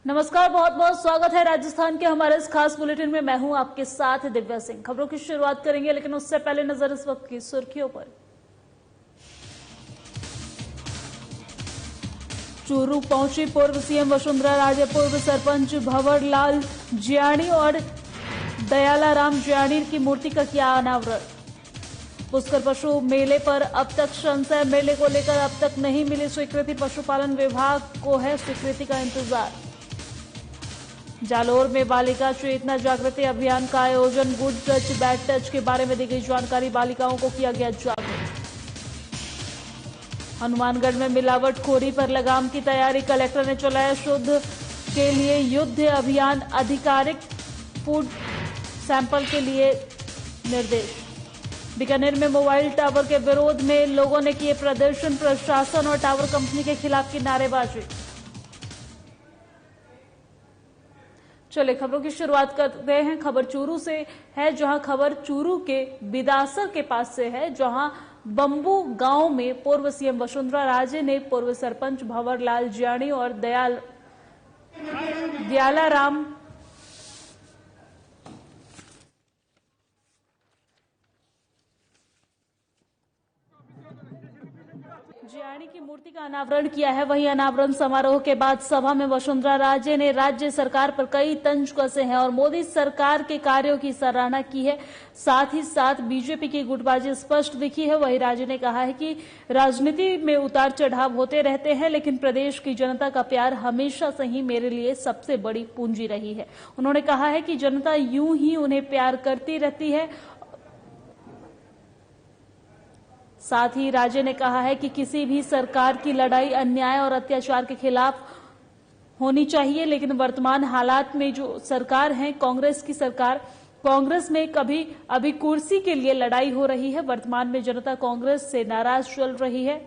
नमस्कार, बहुत बहुत स्वागत है राजस्थान के हमारे इस खास बुलेटिन में। मैं हूं आपके साथ दिव्या सिंह। खबरों की शुरुआत करेंगे, लेकिन उससे पहले नजर इस वक्त की सुर्खियों पर। चूरू पहुंची पूर्व सीएम वसुंधरा राजे, पूर्व सरपंच भंवर लाल जियाणी और दयाला राम जियाणी की मूर्ति का किया अनावरण। पुष्कर पशु मेले पर अब तक संशय, मेले को लेकर अब तक नहीं मिली स्वीकृति, पशुपालन विभाग को है स्वीकृति का इंतजार। जालोर में बालिका चेतना जागृति अभियान का आयोजन, गुड टच बैड टच के बारे में दी गई जानकारी, बालिकाओं को किया गया जागरूक। हनुमानगढ़ में मिलावटखोरी पर लगाम की तैयारी, कलेक्टर ने चलाया शुद्ध के लिए युद्ध अभियान, आधिकारिक फूड सैंपल के लिए निर्देश। बीकानेर में मोबाइल टावर के विरोध में लोगों ने किए प्रदर्शन, प्रशासन और टावर कंपनी के खिलाफ की नारेबाजी। चलिए खबरों की शुरुआत करते हैं। खबर चूरू से है, जहां खबर चूरू के बिदासर के पास से है, जहां बंबू गांव में पूर्व सीएम वसुंधरा राजे ने पूर्व सरपंच भंवर लाल जियाणी और दयाला राम जियाणी की मूर्ति का अनावरण किया है। वहीं अनावरण समारोह के बाद सभा में वसुंधरा राजे ने राज्य सरकार पर कई तंज कसे हैं और मोदी सरकार के कार्यों की सराहना की है। साथ ही साथ बीजेपी की गुटबाजी स्पष्ट दिखी है। वहीं राजे ने कहा है कि राजनीति में उतार चढ़ाव होते रहते हैं, लेकिन प्रदेश की जनता का प्यार हमेशा से ही मेरे लिए सबसे बड़ी पूंजी रही है। उन्होंने कहा है कि जनता यूं ही उन्हें प्यार करती रहती है। साथ ही राजे ने कहा है कि किसी भी सरकार की लड़ाई अन्याय और अत्याचार के खिलाफ होनी चाहिए, लेकिन वर्तमान हालात में जो सरकार है, कांग्रेस की सरकार, कांग्रेस में कभी अभी कुर्सी के लिए लड़ाई हो रही है। वर्तमान में जनता कांग्रेस से नाराज चल रही है।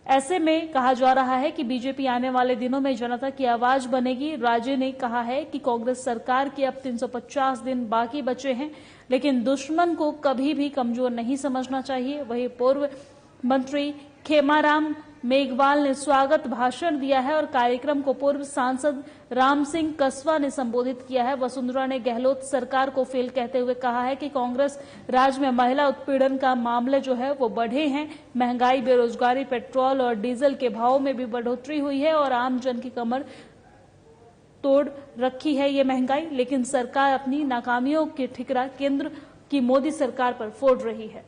ऐसे में कहा जा रहा है कि बीजेपी आने वाले दिनों में जनता की आवाज बनेगी। राजे ने कहा है कि कांग्रेस सरकार के अब 350 दिन बाकी बचे हैं, लेकिन दुश्मन को कभी भी कमजोर नहीं समझना चाहिए। वहीं पूर्व मंत्री खेमाराम मेघवाल ने स्वागत भाषण दिया है और कार्यक्रम को पूर्व सांसद राम सिंह कसवा ने संबोधित किया है। वसुंधरा ने गहलोत सरकार को फेल कहते हुए कहा है कि कांग्रेस राज में महिला उत्पीड़न का मामले जो है वो बढ़े हैं। महंगाई, बेरोजगारी, पेट्रोल और डीजल के भाव में भी बढ़ोतरी हुई है और आम जन की कमर तोड़ रखी है ये महंगाई, लेकिन सरकार अपनी नाकामियों के ठिकरा केंद्र की मोदी सरकार पर फोड़ रही है।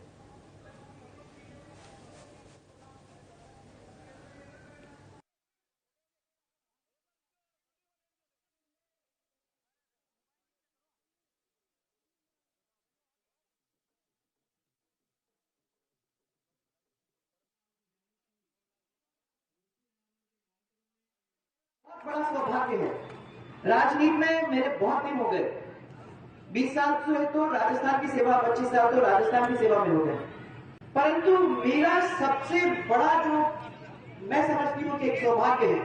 बड़ा सौभाग्य है। राजनीति में मेरे बहुत दिन हो गए, 20 साल से तो राजस्थान की सेवा, 25 साल तो राजस्थान की सेवा में हो गए, परंतु मेरा सबसे बड़ा जो मैं समझती हूँ कि एक सौभाग्य है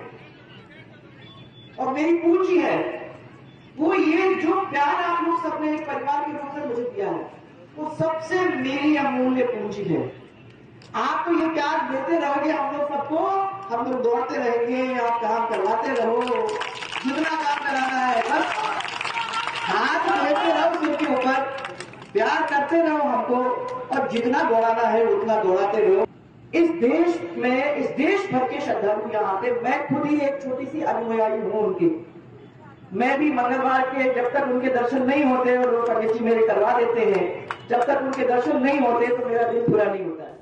और मेरी पूंजी है, वो ये जो प्यार आप लोग सबने एक परिवार के रूप में मुझे दिया है, वो सबसे मेरी अमूल्य पूंजी है। आप तो ये प्यार देते रहोगे हम लोग सबको, हम लोग दौड़ते रहेंगे, आप काम करवाते रहो, जितना काम कराना है बस हाथ देते रहो सिर के ऊपर, प्यार करते रहो हमको और जितना दौड़ाना है उतना दौड़ाते रहो। इस देश में, इस देश भर के श्रद्धालु यहाँ आते, मैं खुद ही एक छोटी सी अनुयायी हूँ उनकी। मैं भी मंगलवार के जब तक उनके दर्शन नहीं होते और वो पंडित जी मेरे करवा देते हैं, जब तक उनके दर्शन नहीं होते तो मेरा दिन पूरा नहीं होता है।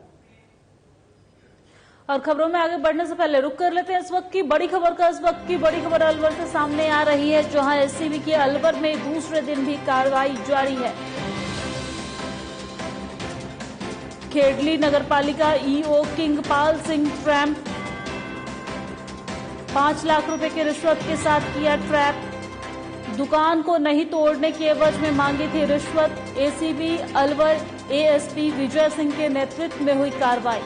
और खबरों में आगे बढ़ने से पहले रुक कर लेते हैं इस वक्त की बड़ी खबर का। इस वक्त की बड़ी खबर अलवर से सामने आ रही है, जहां एससीबी की अलवर में दूसरे दिन भी कार्रवाई जारी है। खेडली नगरपालिका ईओ किंगपाल सिंह ट्रैप 5 लाख रुपए की रिश्वत के साथ किया ट्रैप। दुकान को नहीं तोड़ने की एवज में मांगी थी रिश्वत। एसीबी अलवर एएसपी विजय सिंह के नेतृत्व में हुई कार्रवाई।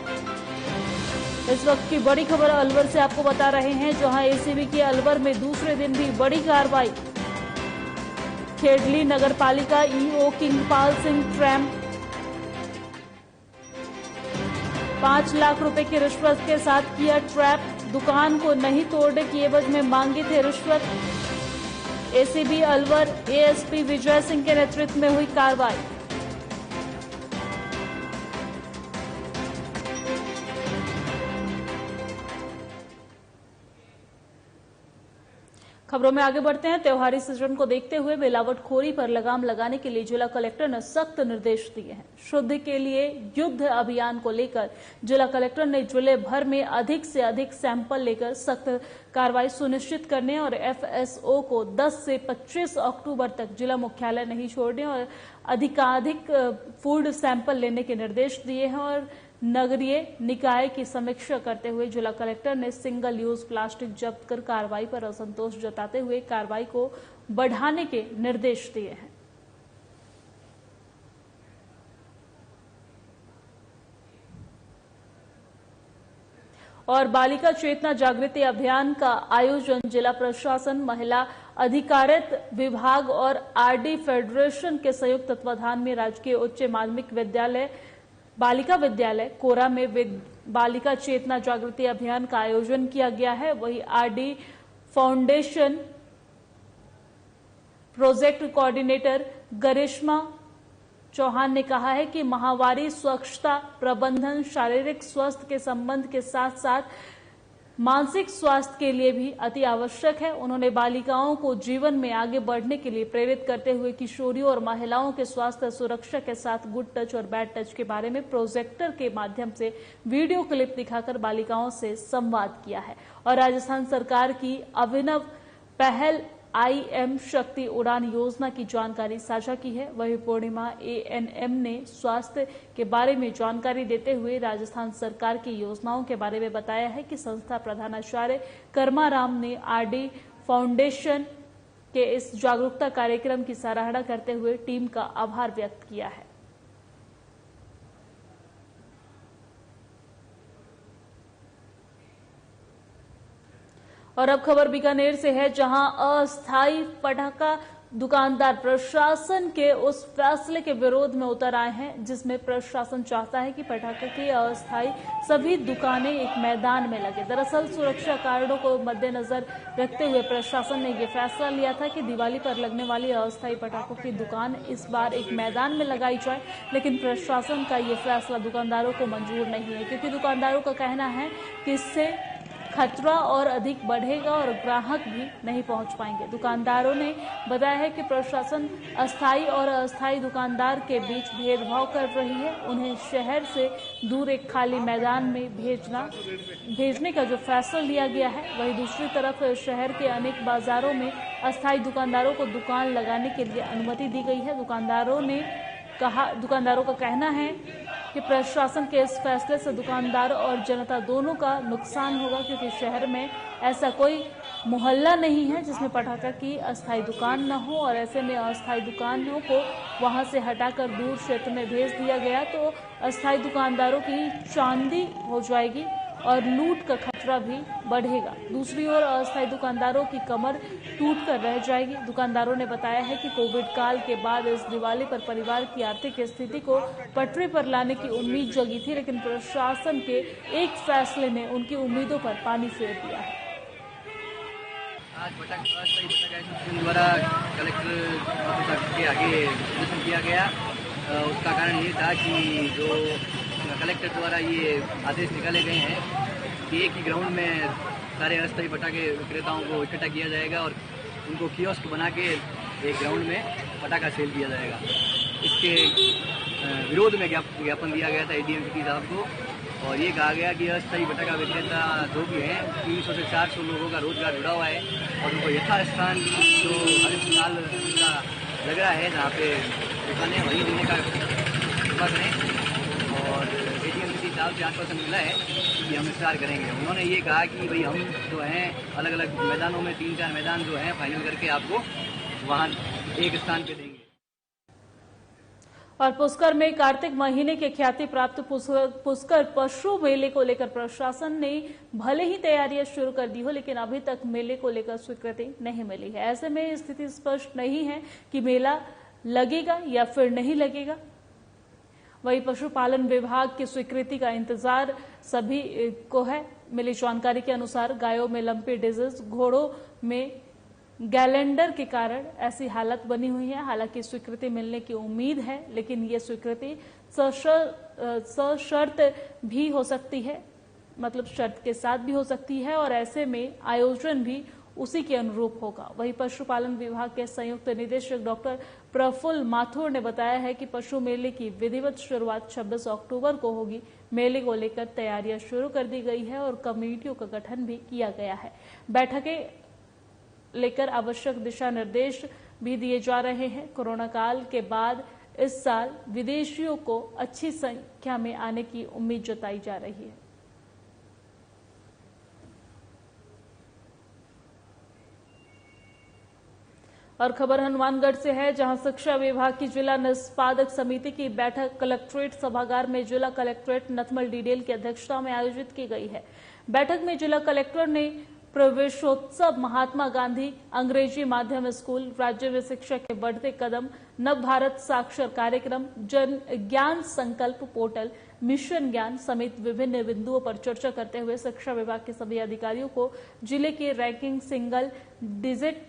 इस वक्त की बड़ी खबर अलवर से आपको बता रहे हैं, जहां एसीबी की अलवर में दूसरे दिन भी बड़ी कार्रवाई। खेडली नगरपालिका ईओ किंगपाल सिंह ट्रैप 5 लाख रुपए की रिश्वत के साथ किया ट्रैप। दुकान को नहीं तोड़ने की एवज में मांगी थी रिश्वत। एसीबी अलवर एएसपी विजय सिंह के नेतृत्व में हुई कार्रवाई। खबरों में आगे बढ़ते हैं। त्योहारी सीजन को देखते हुए मिलावटखोरी पर लगाम लगाने के लिए जिला कलेक्टर ने सख्त निर्देश दिए हैं। शुद्ध के लिए युद्ध अभियान को लेकर जिला कलेक्टर ने जिले भर में अधिक से अधिक सैंपल लेकर सख्त कार्रवाई सुनिश्चित करने और एफएसओ को 10 से 25 अक्टूबर तक जिला मुख्यालय नहीं छोड़ने और अधिकाधिक फूड सैंपल लेने के निर्देश दिए हैं। और नगरीय निकाय की समीक्षा करते हुए जिला कलेक्टर ने सिंगल यूज प्लास्टिक जब्त कर कार्रवाई पर असंतोष जताते हुए कार्रवाई को बढ़ाने के निर्देश दिए हैं। और बालिका चेतना जागृति अभियान का आयोजन जिला प्रशासन, महिला अधिकारिता विभाग और आरडी फेडरेशन के संयुक्त तत्वाधान में राजकीय उच्च माध्यमिक विद्यालय बालिका विद्यालय कोरा में बालिका चेतना जागृति अभियान का आयोजन किया गया है। वही RD foundation project coordinator Garishma Chauhan ने कहा है कि माहवारी स्वच्छता प्रबंधन शारीरिक स्वास्थ्य के संबंध के साथ साथ मानसिक स्वास्थ्य के लिए भी अति आवश्यक है। उन्होंने बालिकाओं को जीवन में आगे बढ़ने के लिए प्रेरित करते हुए किशोरियों और महिलाओं के स्वास्थ्य सुरक्षा के साथ गुड टच और बैड टच के बारे में प्रोजेक्टर के माध्यम से वीडियो क्लिप दिखाकर बालिकाओं से संवाद किया है। और राजस्थान सरकार की अभिनव पहल आईएम शक्ति उड़ान योजना की जानकारी साझा की है। वही पूर्णिमा एएनएम ने स्वास्थ्य के बारे में जानकारी देते हुए राजस्थान सरकार की योजनाओं के बारे में बताया है कि संस्था प्रधानाचार्य कर्माराम ने आरडी फाउंडेशन के इस जागरूकता कार्यक्रम की सराहना करते हुए टीम का आभार व्यक्त किया है। और अब खबर बीकानेर से है, जहां अस्थायी पटाखा दुकानदार प्रशासन के उस फैसले के विरोध में उतर आए हैं जिसमें प्रशासन चाहता है कि पटाखे की अस्थायी सभी दुकानें एक मैदान में लगे। दरअसल सुरक्षा कारणों को मद्देनजर रखते हुए प्रशासन ने यह फैसला लिया था कि दिवाली पर लगने वाली अस्थायी पटाखों की दुकान इस बार एक मैदान में लगाई जाए, लेकिन प्रशासन का यह फैसला दुकानदारों को मंजूर नहीं है, क्योंकि दुकानदारों का कहना है कि इससे खतरा और अधिक बढ़ेगा और ग्राहक भी नहीं पहुंच पाएंगे। दुकानदारों ने बताया है कि प्रशासन अस्थायी और अस्थायी दुकानदार के बीच भेदभाव कर रही है। उन्हें शहर से दूर एक खाली मैदान में भेजने का जो फैसला लिया गया है, वहीं दूसरी तरफ शहर के अनेक बाजारों में अस्थायी दुकानदारों को दुकान लगाने के लिए अनुमति दी गई है। दुकानदारों का कहना है कि प्रशासन के इस फैसले से दुकानदार और जनता दोनों का नुकसान होगा, क्योंकि शहर में ऐसा कोई मोहल्ला नहीं है जिसमें पटाखा की अस्थायी दुकान न हो, और ऐसे में अस्थायी दुकानों को वहां से हटाकर दूर क्षेत्र में भेज दिया गया तो अस्थायी दुकानदारों की चांदी हो जाएगी और लूट का खतरा भी बढ़ेगा। दूसरी ओर अस्थायी दुकानदारों की कमर टूट कर रह जाएगी। दुकानदारों ने बताया है कि कोविड काल के बाद इस दिवाली पर परिवार की आर्थिक स्थिति को पटरी पर लाने की उम्मीद जगी थी, लेकिन प्रशासन के एक फैसले ने उनकी उम्मीदों पर पानी फेर दिया है। आज पटाखा द्वारा कलेक्टर ऑफिस के आगे प्रदर्शन किया गया। उसका कारण ये था कि जो कलेक्टर द्वारा ये आदेश निकाले गए हैं कि एक ही ग्राउंड में सारे अस्थायी पटाखे विक्रेताओं को इकट्ठा किया जाएगा और उनको कियोस्क बना के एक ग्राउंड में पटाखा सेल किया जाएगा। इसके विरोध में ज्ञापन दिया गया था एडीएम सिटी साहब को, और ये कहा गया कि अस्थायी पटाखा विक्रेता जो भी हैं 300 से 400 लोगों का रोजगार जुड़ा हुआ है और उनको यथास्थान जो हर साल उनका लग रहा है जहाँ पे दुकानें वहीं देने का कृपा करें। और एडीएम सिटी साहब से आश्वासन मिला है कि हम विस्तार करेंगे। उन्होंने ये कहा कि भाई हम जो हैं अलग अलग मैदानों में 3-4 मैदान जो हैं फाइनल करके आपको वहाँ एक स्थान पे देंगे। और पुष्कर में कार्तिक महीने के ख्याति प्राप्त पुष्कर पशु मेले को लेकर प्रशासन ने भले ही तैयारियां शुरू कर दी हो, लेकिन अभी तक मेले को लेकर स्वीकृति नहीं मिली है। ऐसे में स्थिति स्पष्ट नहीं है कि मेला लगेगा या फिर नहीं लगेगा। वही पशुपालन विभाग की स्वीकृति का इंतजार सभी को है। मिली जानकारी के अनुसार गायों में लंपी डिजीज, घोड़ों में कैलेंडर के कारण ऐसी हालत बनी हुई है। हालांकि स्वीकृति मिलने की उम्मीद है, लेकिन ये स्वीकृति सशर्त भी हो सकती है, मतलब शर्त के साथ भी हो सकती है, और ऐसे में आयोजन भी उसी के अनुरूप होगा। वहीं पशुपालन विभाग के संयुक्त निदेशक डॉक्टर प्रफुल्ल माथुर ने बताया है कि पशु मेले की विधिवत शुरुआत 26 अक्टूबर को होगी। मेले को लेकर तैयारियां शुरू कर दी गई है और कमेटियों का गठन भी किया गया है। बैठकें लेकर आवश्यक दिशा निर्देश भी दिए जा रहे हैं। कोरोना काल के बाद इस साल विदेशियों को अच्छी संख्या में आने की उम्मीद जताई जा रही है। और खबर हनुमानगढ़ से है, जहां शिक्षा विभाग की जिला निष्पादक समिति की बैठक कलेक्ट्रेट सभागार में जिला कलेक्ट्रेट नथमल डीडेल की अध्यक्षता में आयोजित की गई है। बैठक में जिला कलेक्टर ने प्रवेशोत्सव, महात्मा गांधी अंग्रेजी माध्यम स्कूल, राज्य में शिक्षा के बढ़ते कदम, नव भारत साक्षर कार्यक्रम, जन ज्ञान संकल्प पोर्टल, मिशन ज्ञान समेत विभिन्न बिंदुओं पर चर्चा करते हुए शिक्षा विभाग के सभी अधिकारियों को जिले के रैंकिंग सिंगल डिजिट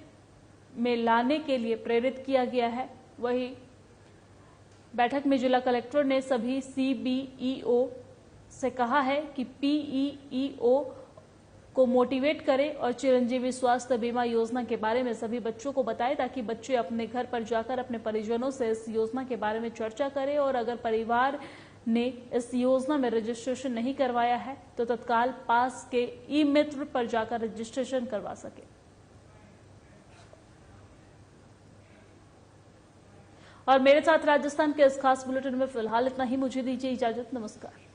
में लाने के लिए प्रेरित किया गया है। वहीं बैठक में जिला कलेक्टर ने सभी CBEO से कहा है कि PEEO को मोटिवेट करें और चिरंजीवी स्वास्थ्य बीमा योजना के बारे में सभी बच्चों को बताएं, ताकि बच्चे अपने घर पर जाकर अपने परिजनों से इस योजना के बारे में चर्चा करें, और अगर परिवार ने इस योजना में रजिस्ट्रेशन नहीं करवाया है तो तत्काल पास के ई-मित्र पर जाकर रजिस्ट्रेशन करवा सके। और मेरे साथ राजस्थान के इस खास बुलेटिन में फिलहाल इतना ही। मुझे दीजिए इजाजत। नमस्कार।